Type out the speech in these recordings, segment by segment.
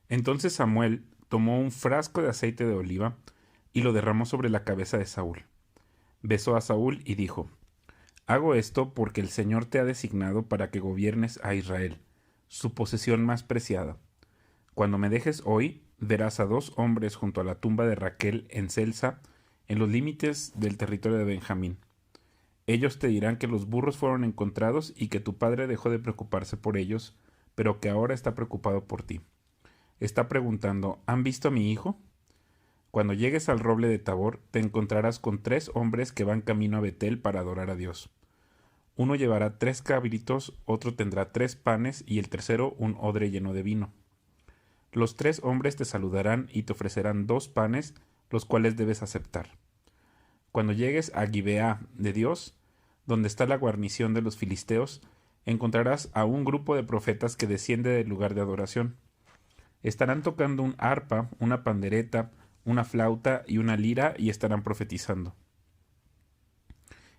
Entonces Samuel tomó un frasco de aceite de oliva y lo derramó sobre la cabeza de Saúl. Besó a Saúl y dijo: Hago esto porque el Señor te ha designado para que gobiernes a Israel, su posesión más preciada. Cuando me dejes hoy, verás a 2 hombres junto a la tumba de Raquel en Celsa, en los límites del territorio de Benjamín. Ellos te dirán que los burros fueron encontrados y que tu padre dejó de preocuparse por ellos, pero que ahora está preocupado por ti. Está preguntando: ¿Han visto a mi hijo? Cuando llegues al roble de Tabor, te encontrarás con 3 hombres que van camino a Betel para adorar a Dios. Uno llevará 3 cabritos, otro tendrá 3 panes y el tercero un odre lleno de vino. Los 3 hombres te saludarán y te ofrecerán 2 panes, los cuales debes aceptar. Cuando llegues a Gibeá de Dios, donde está la guarnición de los filisteos, encontrarás a un grupo de profetas que desciende del lugar de adoración. Estarán tocando un arpa, una pandereta, una flauta y una lira y estarán profetizando.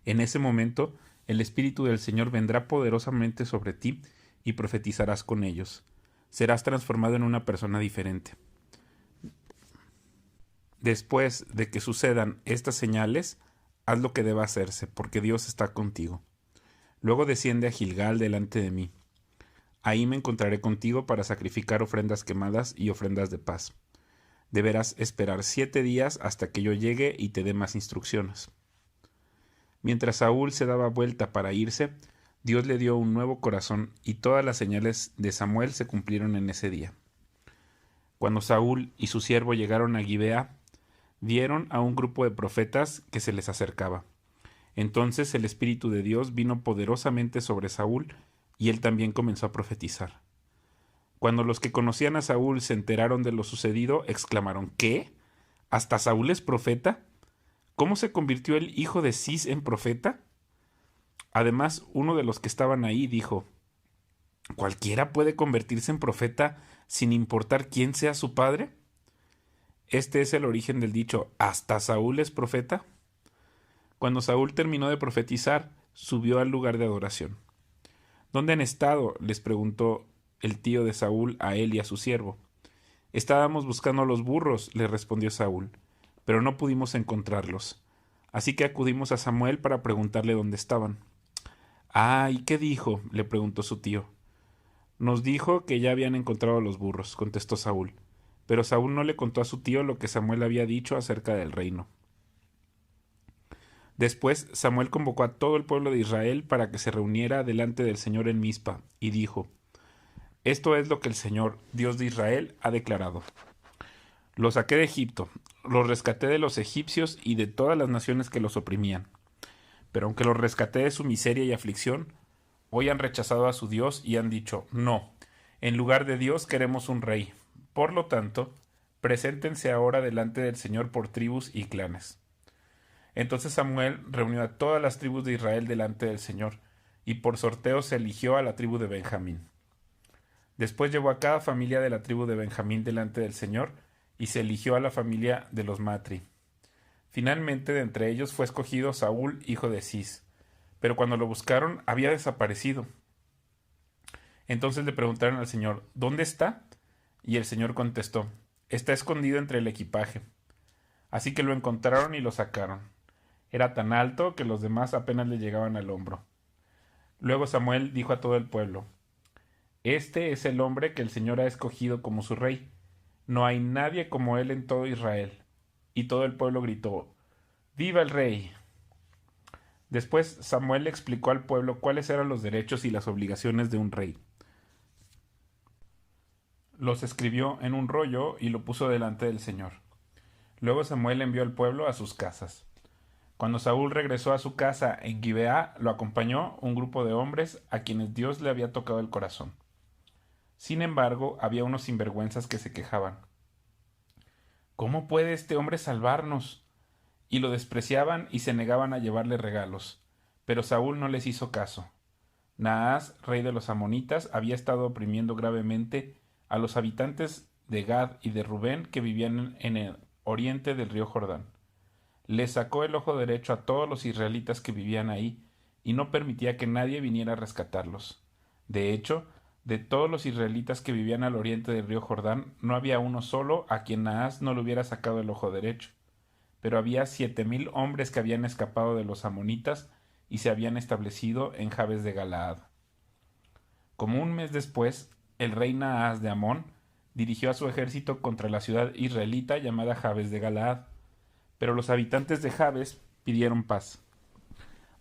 En ese momento, el Espíritu del Señor vendrá poderosamente sobre ti y profetizarás con ellos. Serás transformado en una persona diferente. Después de que sucedan estas señales, haz lo que deba hacerse, porque Dios está contigo. Luego desciende a Gilgal delante de mí. Ahí me encontraré contigo para sacrificar ofrendas quemadas y ofrendas de paz. Deberás esperar 7 días hasta que yo llegue y te dé más instrucciones. Mientras Saúl se daba vuelta para irse, Dios le dio un nuevo corazón y todas las señales de Samuel se cumplieron en ese día. Cuando Saúl y su siervo llegaron a Gibeá, vieron a un grupo de profetas que se les acercaba. Entonces el Espíritu de Dios vino poderosamente sobre Saúl y él también comenzó a profetizar. Cuando los que conocían a Saúl se enteraron de lo sucedido, exclamaron: ¿Qué? ¿Hasta Saúl es profeta? ¿Cómo se convirtió el hijo de Cis en profeta? Además, uno de los que estaban ahí dijo: ¿Cualquiera puede convertirse en profeta sin importar quién sea su padre? Este es el origen del dicho: ¿hasta Saúl es profeta? Cuando Saúl terminó de profetizar, subió al lugar de adoración. ¿Dónde han estado?, les preguntó el tío de Saúl a él y a su siervo. Estábamos buscando a los burros, le respondió Saúl, pero no pudimos encontrarlos. Así que acudimos a Samuel para preguntarle dónde estaban. Ah, ¿y qué dijo?, le preguntó su tío. Nos dijo que ya habían encontrado a los burros, contestó Saúl. Pero Saúl no le contó a su tío lo que Samuel había dicho acerca del reino. Después Samuel convocó a todo el pueblo de Israel para que se reuniera delante del Señor en Mizpa, y dijo: Esto es lo que el Señor, Dios de Israel, ha declarado. Los saqué de Egipto, los rescaté de los egipcios y de todas las naciones que los oprimían. Pero aunque los rescaté de su miseria y aflicción, hoy han rechazado a su Dios y han dicho: No, en lugar de Dios queremos un rey. Por lo tanto, preséntense ahora delante del Señor por tribus y clanes. Entonces Samuel reunió a todas las tribus de Israel delante del Señor, y por sorteo se eligió a la tribu de Benjamín. Después llevó a cada familia de la tribu de Benjamín delante del Señor, y se eligió a la familia de los Matri. Finalmente de entre ellos fue escogido Saúl, hijo de Cis, pero cuando lo buscaron había desaparecido. Entonces le preguntaron al Señor: ¿Dónde está? Y el Señor contestó: Está escondido entre el equipaje. Así que lo encontraron y lo sacaron. Era tan alto que los demás apenas le llegaban al hombro. Luego Samuel dijo a todo el pueblo: Este es el hombre que el Señor ha escogido como su rey. No hay nadie como él en todo Israel. Y todo el pueblo gritó: ¡Viva el rey! Después Samuel le explicó al pueblo cuáles eran los derechos y las obligaciones de un rey. Los escribió en un rollo y lo puso delante del Señor. Luego Samuel envió al pueblo a sus casas. Cuando Saúl regresó a su casa en Gibeá, lo acompañó un grupo de hombres a quienes Dios le había tocado el corazón. Sin embargo, había unos sinvergüenzas que se quejaban: ¿Cómo puede este hombre salvarnos? Y lo despreciaban y se negaban a llevarle regalos. Pero Saúl no les hizo caso. Naas, rey de los amonitas, había estado oprimiendo gravemente a los habitantes de Gad y de Rubén que vivían en el oriente del río Jordán. Les sacó el ojo derecho a todos los israelitas que vivían ahí y no permitía que nadie viniera a rescatarlos. De hecho, De todos los israelitas que vivían al oriente del río Jordán, no había uno solo a quien Naas no le hubiera sacado el ojo derecho. Pero había 7,000 hombres que habían escapado de los amonitas y se habían establecido en Jabes de Galaad. Como un mes después, el rey Naas de Amón dirigió a su ejército contra la ciudad israelita llamada Jabes de Galaad. Pero los habitantes de Jabes pidieron paz.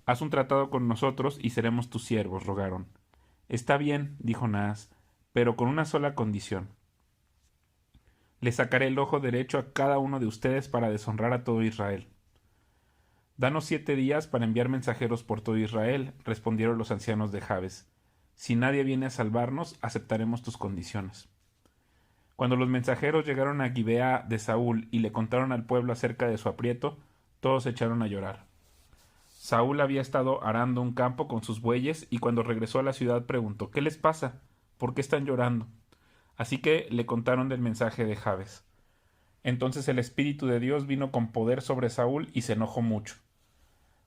Haz un tratado con nosotros y seremos tus siervos, rogaron. Está bien, dijo Naas, pero con una sola condición. Le sacaré el ojo derecho a cada uno de ustedes para deshonrar a todo Israel. Danos 7 días para enviar mensajeros por todo Israel, respondieron los ancianos de Jabes. Si nadie viene a salvarnos, aceptaremos tus condiciones. Cuando los mensajeros llegaron a Gibea de Saúl y le contaron al pueblo acerca de su aprieto, todos se echaron a llorar. Saúl había estado arando un campo con sus bueyes y cuando regresó a la ciudad preguntó: ¿Qué les pasa? ¿Por qué están llorando? Así que le contaron del mensaje de Jabes. Entonces el Espíritu de Dios vino con poder sobre Saúl y se enojó mucho.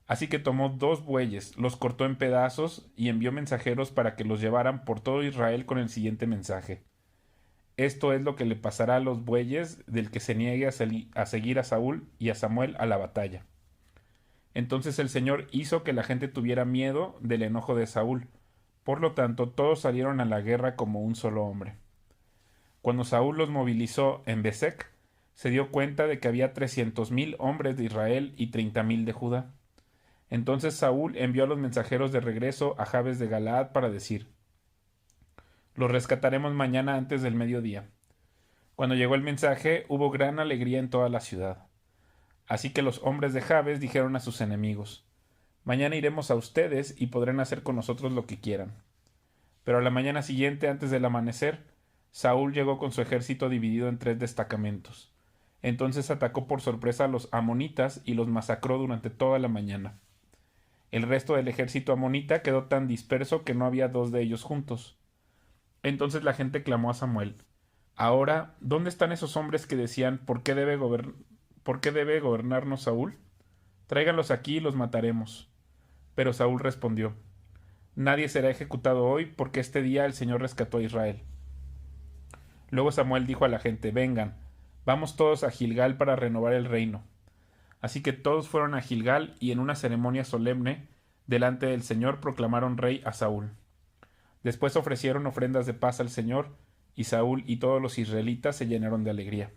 Así que tomó 2 bueyes, los cortó en pedazos y envió mensajeros para que los llevaran por todo Israel con el siguiente mensaje: Esto es lo que le pasará a los bueyes del que se niegue a seguir a Saúl y a Samuel a la batalla. Entonces el Señor hizo que la gente tuviera miedo del enojo de Saúl. Por lo tanto, todos salieron a la guerra como un solo hombre. Cuando Saúl los movilizó en Besec, se dio cuenta de que había 300,000 hombres de Israel y 30,000 de Judá. Entonces Saúl envió a los mensajeros de regreso a Jabes de Galaad para decir: Los rescataremos mañana antes del mediodía. Cuando llegó el mensaje, hubo gran alegría en toda la ciudad. Así que los hombres de Jabes dijeron a sus enemigos: Mañana iremos a ustedes y podrán hacer con nosotros lo que quieran. Pero a la mañana siguiente, antes del amanecer, Saúl llegó con su ejército dividido en 3 destacamentos. Entonces atacó por sorpresa a los amonitas y los masacró durante toda la mañana. El resto del ejército amonita quedó tan disperso que no había 2 de ellos juntos. Entonces la gente clamó a Samuel: Ahora, ¿dónde están esos hombres que decían ¿por qué debe gobernarnos Saúl? Tráiganlos aquí y los mataremos. Pero Saúl respondió: Nadie será ejecutado hoy, porque este día el Señor rescató a Israel. Luego Samuel dijo a la gente: Vengan, vamos todos a Gilgal para renovar el reino. Así que todos fueron a Gilgal y en una ceremonia solemne delante del Señor proclamaron rey a Saúl. Después ofrecieron ofrendas de paz al Señor, y Saúl y todos los israelitas se llenaron de alegría.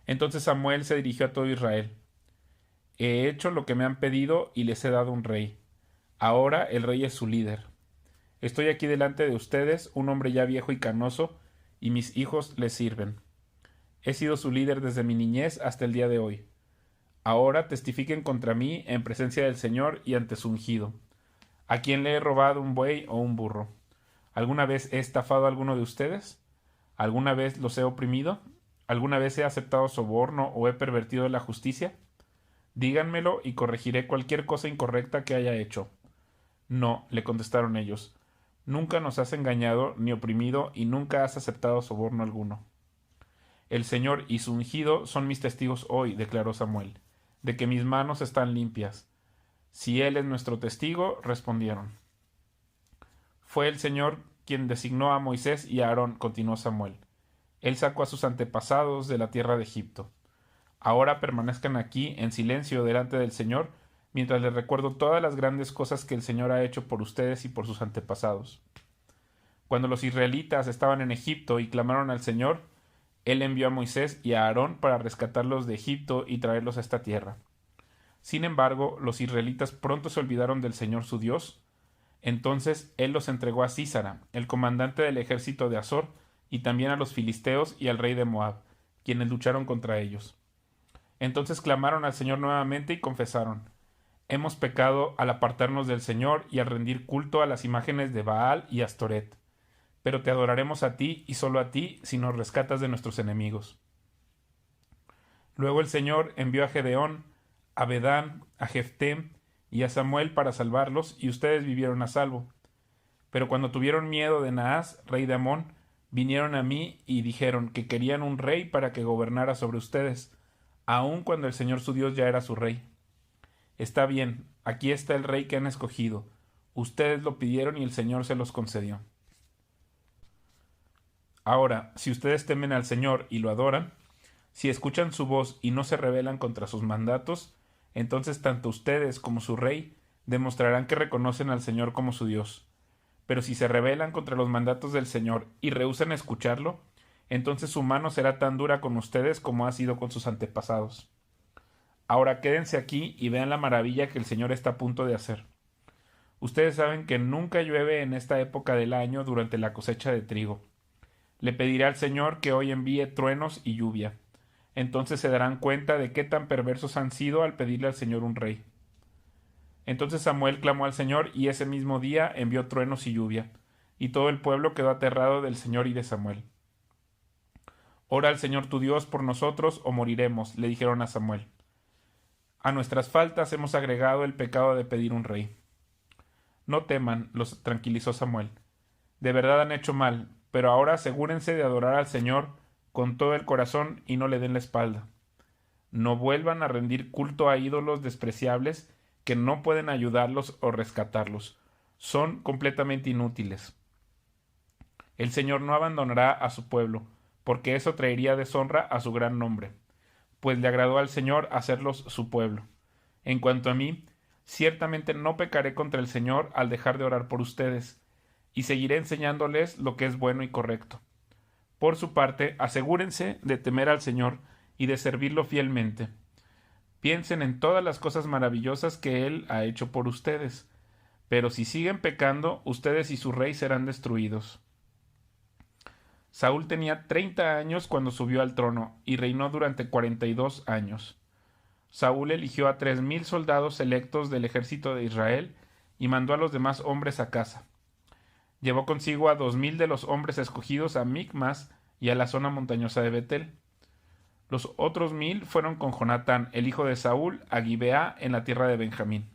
Entonces Samuel se dirigió a todo Israel: He hecho lo que me han pedido y les he dado un rey. Ahora el rey es su líder. Estoy aquí delante de ustedes, un hombre ya viejo y canoso, y mis hijos les sirven. He sido su líder desde mi niñez hasta el día de hoy. Ahora testifiquen contra mí en presencia del Señor y ante su ungido. ¿A quién le he robado un buey o un burro? ¿Alguna vez he estafado a alguno de ustedes? ¿Alguna vez los he oprimido? ¿Alguna vez he aceptado soborno o he pervertido la justicia? Díganmelo y corregiré cualquier cosa incorrecta que haya hecho. No, le contestaron ellos. Nunca nos has engañado ni oprimido y nunca has aceptado soborno alguno. El Señor y su ungido son mis testigos hoy, declaró Samuel, de que mis manos están limpias. Si Él es nuestro testigo, respondieron. Fue el Señor quien designó a Moisés y a Aarón, continuó Samuel. Él sacó a sus antepasados de la tierra de Egipto. Ahora permanezcan aquí en silencio delante del Señor, mientras les recuerdo todas las grandes cosas que el Señor ha hecho por ustedes y por sus antepasados. Cuando los israelitas estaban en Egipto y clamaron al Señor, Él envió a Moisés y a Aarón para rescatarlos de Egipto y traerlos a esta tierra. Sin embargo, los israelitas pronto se olvidaron del Señor su Dios. Entonces Él los entregó a Sísara, el comandante del ejército de Azor, y también a los filisteos y al rey de Moab, quienes lucharon contra ellos. Entonces clamaron al Señor nuevamente y confesaron: Hemos pecado al apartarnos del Señor y al rendir culto a las imágenes de Baal y Astoret. Pero te adoraremos a ti y solo a ti si nos rescatas de nuestros enemigos. Luego el Señor envió a Gedeón, a Bedán, a Jefté y a Samuel para salvarlos, y ustedes vivieron a salvo. Pero cuando tuvieron miedo de Naas, rey de Amón, vinieron a mí y dijeron que querían un rey para que gobernara sobre ustedes, aun cuando el Señor su Dios ya era su rey. Está bien, aquí está el rey que han escogido. Ustedes lo pidieron y el Señor se los concedió. Ahora, si ustedes temen al Señor y lo adoran, si escuchan su voz y no se rebelan contra sus mandatos, entonces tanto ustedes como su rey demostrarán que reconocen al Señor como su Dios. Pero si se rebelan contra los mandatos del Señor y rehúsan escucharlo, entonces su mano será tan dura con ustedes como ha sido con sus antepasados. Ahora quédense aquí y vean la maravilla que el Señor está a punto de hacer. Ustedes saben que nunca llueve en esta época del año durante la cosecha de trigo. Le pediré al Señor que hoy envíe truenos y lluvia. Entonces se darán cuenta de qué tan perversos han sido al pedirle al Señor un rey. Entonces Samuel clamó al Señor y ese mismo día envió truenos y lluvia, y todo el pueblo quedó aterrado del Señor y de Samuel. Ora al Señor tu Dios por nosotros o moriremos, le dijeron a Samuel. A nuestras faltas hemos agregado el pecado de pedir un rey. No teman, los tranquilizó Samuel. De verdad han hecho mal, pero ahora asegúrense de adorar al Señor con todo el corazón y no le den la espalda. No vuelvan a rendir culto a ídolos despreciables que no pueden ayudarlos o rescatarlos. Son completamente inútiles. El Señor no abandonará a su pueblo, porque eso traería deshonra a su gran nombre, pues le agradó al Señor hacerlos su pueblo. En cuanto a mí, ciertamente no pecaré contra el Señor al dejar de orar por ustedes, y seguiré enseñándoles lo que es bueno y correcto. Por su parte, asegúrense de temer al Señor y de servirlo fielmente. Piensen en todas las cosas maravillosas que Él ha hecho por ustedes, pero si siguen pecando, ustedes y su rey serán destruidos. Saúl tenía 30 años cuando subió al trono y reinó durante 42 años. Saúl eligió a 3,000 soldados selectos del ejército de Israel y mandó a los demás hombres a casa. Llevó consigo a 2,000 de los hombres escogidos a Micmas y a la zona montañosa de Betel. Los otros 1,000 fueron con Jonatán, el hijo de Saúl, a Gibeá en la tierra de Benjamín.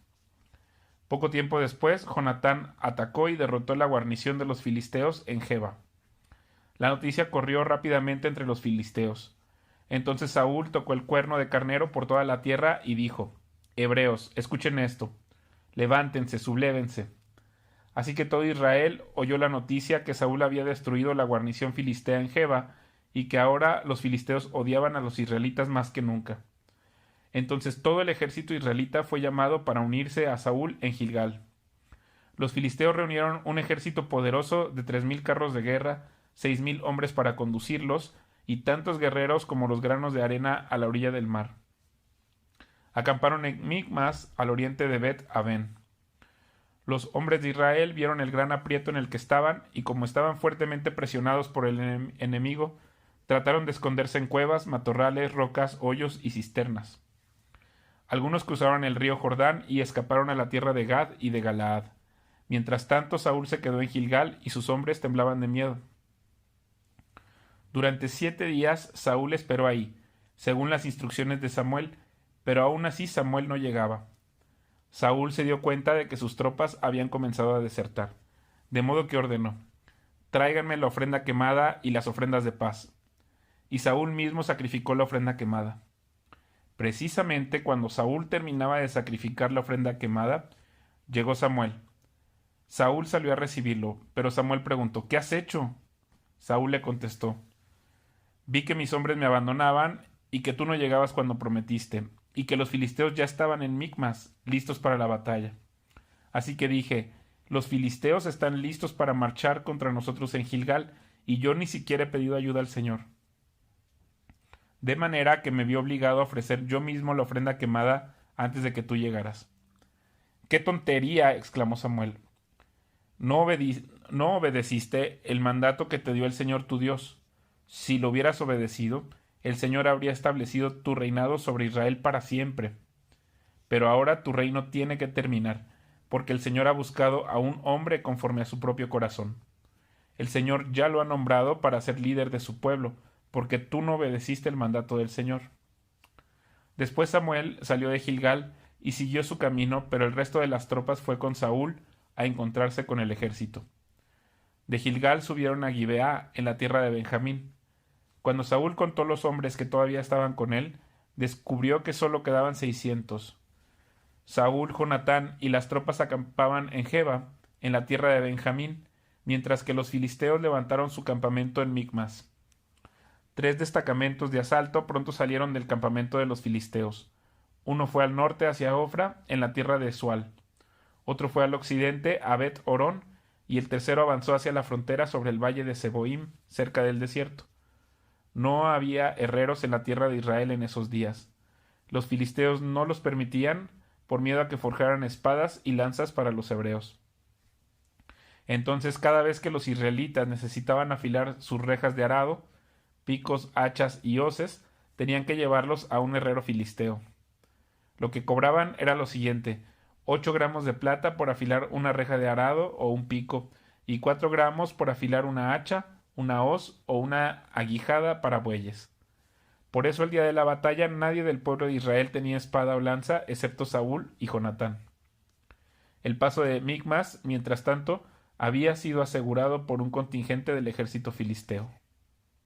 Poco tiempo después, Jonatán atacó y derrotó la guarnición de los filisteos en Geba. La noticia corrió rápidamente entre los filisteos. Entonces Saúl tocó el cuerno de carnero por toda la tierra y dijo: Hebreos, escuchen esto. Levántense, sublévense. Así que todo Israel oyó la noticia que Saúl había destruido la guarnición filistea en Geba y que ahora los filisteos odiaban a los israelitas más que nunca. Entonces todo el ejército israelita fue llamado para unirse a Saúl en Gilgal. Los filisteos reunieron un ejército poderoso de 3,000 carros de guerra, 6,000 hombres para conducirlos, y tantos guerreros como los granos de arena a la orilla del mar. Acamparon en Micmas, al oriente de Bet-Aven. Los hombres de Israel vieron el gran aprieto en el que estaban, y como estaban fuertemente presionados por el enemigo, trataron de esconderse en cuevas, matorrales, rocas, hoyos y cisternas. Algunos cruzaron el río Jordán y escaparon a la tierra de Gad y de Galaad. Mientras tanto, Saúl se quedó en Gilgal y sus hombres temblaban de miedo. Durante 7 días Saúl esperó ahí, según las instrucciones de Samuel, pero aún así Samuel no llegaba. Saúl se dio cuenta de que sus tropas habían comenzado a desertar, de modo que ordenó: tráiganme la ofrenda quemada y las ofrendas de paz. Y Saúl mismo sacrificó la ofrenda quemada. Precisamente cuando Saúl terminaba de sacrificar la ofrenda quemada, llegó Samuel. Saúl salió a recibirlo, pero Samuel preguntó: ¿qué has hecho? Saúl le contestó: vi que mis hombres me abandonaban y que tú no llegabas cuando prometiste, y que los filisteos ya estaban en Micmas, listos para la batalla. Así que dije: los filisteos están listos para marchar contra nosotros en Gilgal, y yo ni siquiera he pedido ayuda al Señor. De manera que me vi obligado a ofrecer yo mismo la ofrenda quemada antes de que tú llegaras. ¡Qué tontería! Exclamó Samuel. No obedeciste el mandato que te dio el Señor tu Dios. Si lo hubieras obedecido, el Señor habría establecido tu reinado sobre Israel para siempre. Pero ahora tu reino tiene que terminar, porque el Señor ha buscado a un hombre conforme a su propio corazón. El Señor ya lo ha nombrado para ser líder de su pueblo, porque tú no obedeciste el mandato del Señor. Después Samuel salió de Gilgal y siguió su camino, pero el resto de las tropas fue con Saúl a encontrarse con el ejército. De Gilgal subieron a Gibeá, en la tierra de Benjamín. Cuando Saúl contó los hombres que todavía estaban con él, descubrió que solo quedaban 600. Saúl, Jonatán y las tropas acampaban en Geba, en la tierra de Benjamín, mientras que los filisteos levantaron su campamento en Micmas. 3 destacamentos de asalto pronto salieron del campamento de los filisteos. Uno fue al norte hacia Ofra, en la tierra de Sual. Otro fue al occidente a Bet Horón, y el tercero avanzó hacia la frontera sobre el valle de Seboim, cerca del desierto. No había herreros en la tierra de Israel en esos días. Los filisteos no los permitían, por miedo a que forjaran espadas y lanzas para los hebreos. Entonces, cada vez que los israelitas necesitaban afilar sus rejas de arado, picos, hachas y hoces, tenían que llevarlos a un herrero filisteo. Lo que cobraban era lo siguiente: 8 gramos de plata por afilar una reja de arado o un pico, y 4 gramos por afilar una hacha, una hoz o una aguijada para bueyes. Por eso el día de la batalla nadie del pueblo de Israel tenía espada o lanza, excepto Saúl y Jonatán. El paso de Micmas, mientras tanto, había sido asegurado por un contingente del ejército filisteo.